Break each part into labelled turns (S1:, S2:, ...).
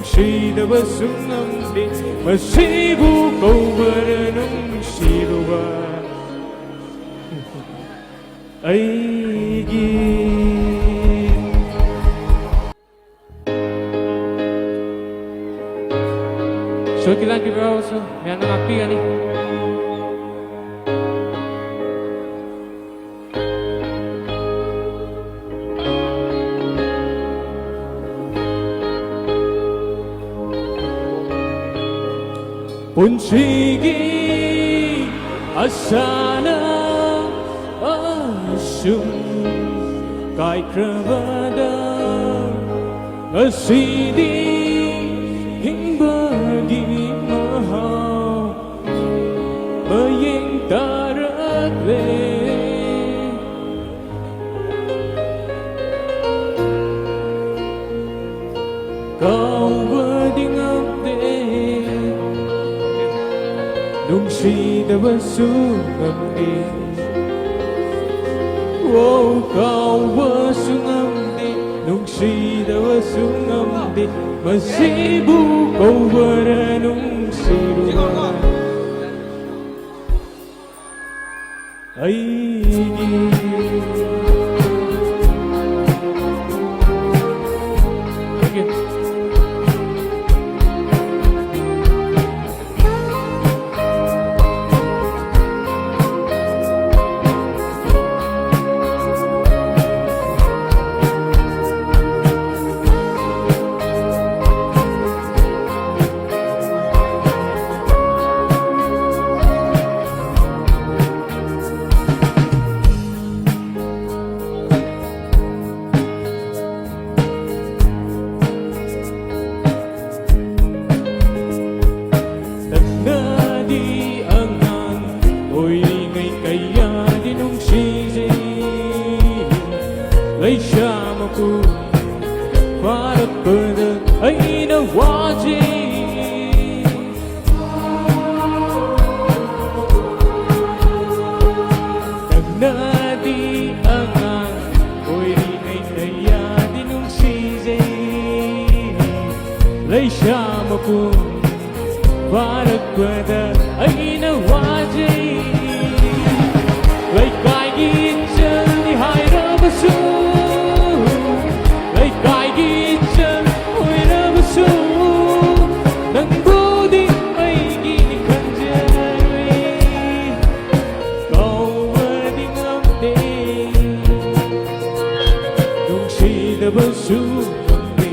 S1: ꯅꯨꯡꯁꯤꯗꯕꯁꯨ ꯉꯝꯗꯦ ꯃꯁꯤꯕꯨ ꯀꯧꯕꯔ ꯅꯨꯡꯁꯤꯔꯨꯕ ꯑꯩꯒꯤ Soy kailan kibawaso, may nangapian ni. Punsigi asana asum kai kravada asidi hingbagi mahal mayeng tarakle kau berdingapde nungsidabasу ngamdi oh kau basu ngamdi nungsidabasу ngamdi masibu kau beranungsiruba aigi Lấy cha mà cô khóa được bờ đời ấy nó quá chi đằng na đi angan ôi đi ngày ngày ya đi nung si dây lấy cha mà cô khóa được bờ đời ấy nó quá chi lấy cái gì chân đi hai đứa mà xuống Basu ngamdi,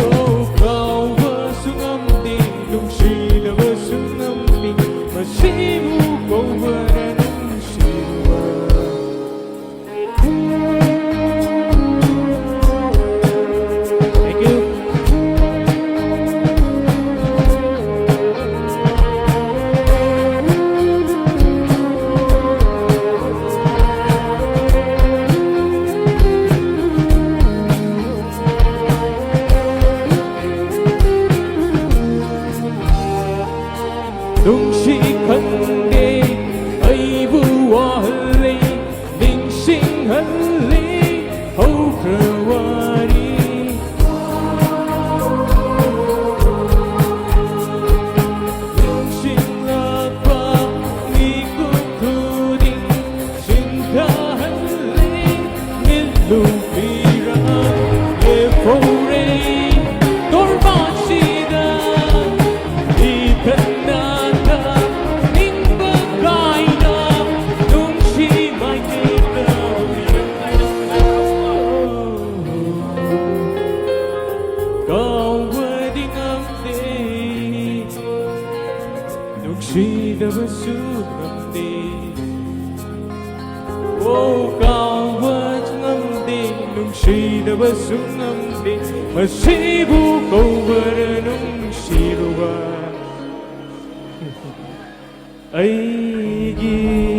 S1: oh kau basu ngamdi, nungsi basu ngamdi, masibu kau beranungsiruba. Thank you. Nungsi khande ai bu wa hali ning sing hali ho krawari ning sing la pa ni ku kuding sing ka hali nil lu pira ye fore torba sida ikana nungsidabasu ngamdi, oh kau basu ngamdi, nungsidabasu ngamdi, masibu kau beranungsiruba aigi.